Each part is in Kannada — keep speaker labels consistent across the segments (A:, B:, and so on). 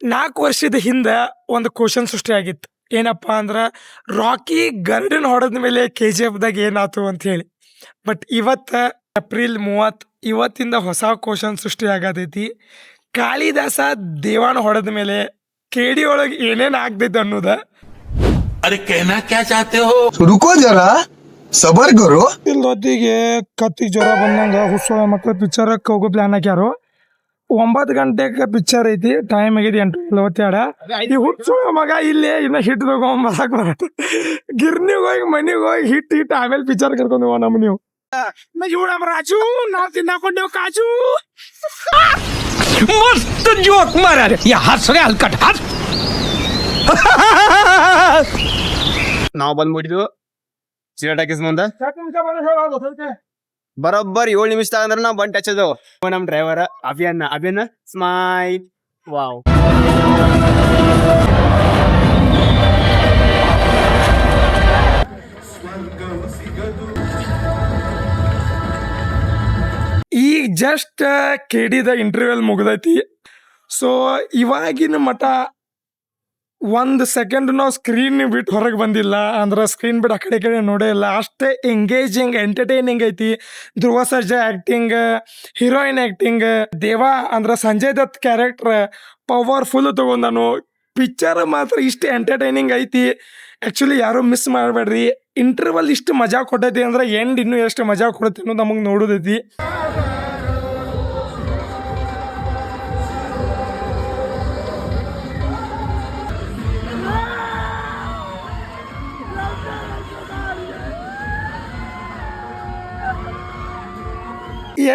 A: 4 ವರ್ಷದ ಹಿಂದೆ ಒಂದು ಕ್ವಶನ್ ಸೃಷ್ಟಿಯಾಗಿತ್ತು. ಏನಪ್ಪಾ ಅಂದ್ರೆ ರಾಕಿ ಗರ್ಡನ್ ಹೊಡೆದ ಮೇಲೆ KGFದಾಗ ಏನಾಯ್ತು ಅಂತ ಹೇಳಿ. ಬಟ್ ಇವತ್ತು ಏಪ್ರಿಲ್ 30 ಇವತ್ತಿಂದ ಹೊಸ ಕ್ವಶನ್ ಸೃಷ್ಟಿಯಾಗತೈತಿ. ಕಾಳಿದಾಸ ದೇವಾಣ ಹೊಡೆದ ಮೇಲೆ KD ಒಳಗೆ ಏನೇನು ಆಗ್ತೈತೆ ಅನ್ನೋದ.
B: अरे कहना क्या चाहते हो?
C: रुको जरा सबर करो.
A: ಇಲ್ಲೊತ್ತಿಗೆ ಕತ್ತಿಗೆ ಜ್ವರ ಬಂದಂಗ ಹುಚ್ಚ ಮಕ್ಕಳು ಪಿಕ್ಚರಕ್ಕೆ ಹೋಗೋ ಪ್ಲಾನ್ ಹಾಕ್ಯಾರು. 9 ಗಂಟೆಗೆ ಪಿಕ್ಚರ್ ಐತಿ, ಟೈಮ್ ಆಗಿದೆ 8:42. ಈ ಹುಚ್ಚು ಮಗ ಇಲ್ಲೇ ಇನ್ನ ಹಿಟ್ ತಗೊಂಬರಕ್ ಬರತ್ತ. ಗಿರ್ನಿಗೆ ಹೋಗಿ ಮನೆಗೆ ಹೋಗಿ ಹಿಟ್ ಆಮೇಲೆ ಪಿಕ್ಚರ್ ಕರ್ಕೊಂಡು ಹೋಗ ನಮ್ಮ ನೀವು ಇವ್ ನಮ್ಮ ರಾಜು ನಾವು ತಿನ್ನಾಕೊಂಡೇವು ಕಾಜು.
D: मस्त जोक मारा रे या हंस रे हलकट हंस.
E: ನಾವು ಬಂದ್ಬಿಟ್ಟಿದ್ವು ಟಾಕೀಸ್ ಮುಂದೆ ಬರೋಬ್ಬರ್ 7 ನಿಮಿಷ ತಗಂದ್ರೆ ನಾವು ಬಂದ್ ಟಚ್ ಅದಾವ. ನಮ್ ಡ್ರೈವರ್ ಅಭಿಯನ್ನ ಸ್ಮೈಲ್ ವಾವ್.
A: ಈಗ ಜಸ್ಟ್ KDದ ಇಂಟರ್ವ್ಯೂಲ್ ಮುಗ್ದೈತಿ. ಸೊ ಇವಾಗಿನ ಮಠ 1 ಸೆಕೆಂಡ್ ನಾವು ಸ್ಕ್ರೀನ್ ಬಿಟ್ಟು ಹೊರಗೆ ಬಂದಿಲ್ಲ, ಅಂದ್ರೆ ಸ್ಕ್ರೀನ್ ಬಿಟ್ಟು ಆ ಕಡೆ ನೋಡೇ ಇಲ್ಲ. ಅಷ್ಟೇ ಎಂಗೇಜಿಂಗ್ ಎಂಟರ್ಟೈನಿಂಗ್ ಐತಿ. Dhruva Sarja acting, heroine acting, Deva ಅಂದ್ರೆ ಸಂಜಯ್ ದತ್ ಕ್ಯಾರೆಕ್ಟರ್ ಪವರ್ಫುಲ್ ತೊಗೊಂಡಾನು. ಪಿಕ್ಚರ್ ಮಾತ್ರ ಇಷ್ಟು ಎಂಟರ್ಟೈನಿಂಗ್ ಐತಿ. ಆ್ಯಕ್ಚುಲಿ ಯಾರೂ ಮಿಸ್ ಮಾಡಬೇಡ್ರಿ. ಇಂಟರ್ವಲ್ ಇಷ್ಟು ಮಜಾ ಕೊಟ್ಟೈತಿ ಅಂದ್ರೆ ಎಂಡ್ ಇನ್ನೂ ಎಷ್ಟು ಮಜಾ ಕೊಡುತ್ತೆ ಅನ್ನೋದು ನಮಗೆ ನೋಡೋದೈತಿ.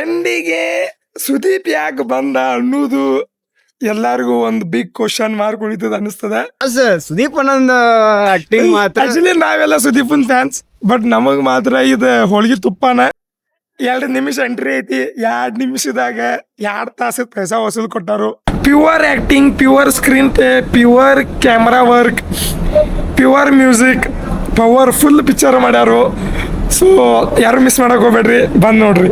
A: ಎಂಡಿಗೆ ಸುದೀಪ್ ಯಾಕೆ ಬಂದ ಅನ್ನೋದು ಎಲ್ಲರಿಗೂ ಒಂದು ಬಿಗ್ ಕ್ವಶನ್ ಮಾರ್ಕ್ ಉಳಿತದ ಅನಿಸ್ತದ.
E: ಸುದೀಪ್ ಅನ್ನೊಂದು ಆಕ್ಟಿಂಗ್ ಮಾತ್ರ.
A: ಆಕ್ಚುಲಿ ನಾವೆಲ್ಲ ಸುದೀಪನ್ ಫ್ಯಾನ್ಸ್, ಬಟ್ ನಮಗ್ ಮಾತ್ರ ಇದು ಹೋಳಿಗೆ ತುಪ್ಪನ. 2 ನಿಮಿಷ ಎಂಟ್ರಿ ಐತಿ, 2 ನಿಮಿಷದಾಗ 2 ತಾಸದ ಪೈಸಾ ವಸೂಲ್ ಕೊಟ್ಟಾರು. Pure acting, pure screenplay, pure camera work, pure music, powerful picture ಮಾಡ್ಯಾರು. ಸೊ ಯಾರು ಮಿಸ್ ಮಾಡಕ್ ಹೋಗ್ಬೇಡ್ರಿ, ಬಂದ್ ನೋಡ್ರಿ.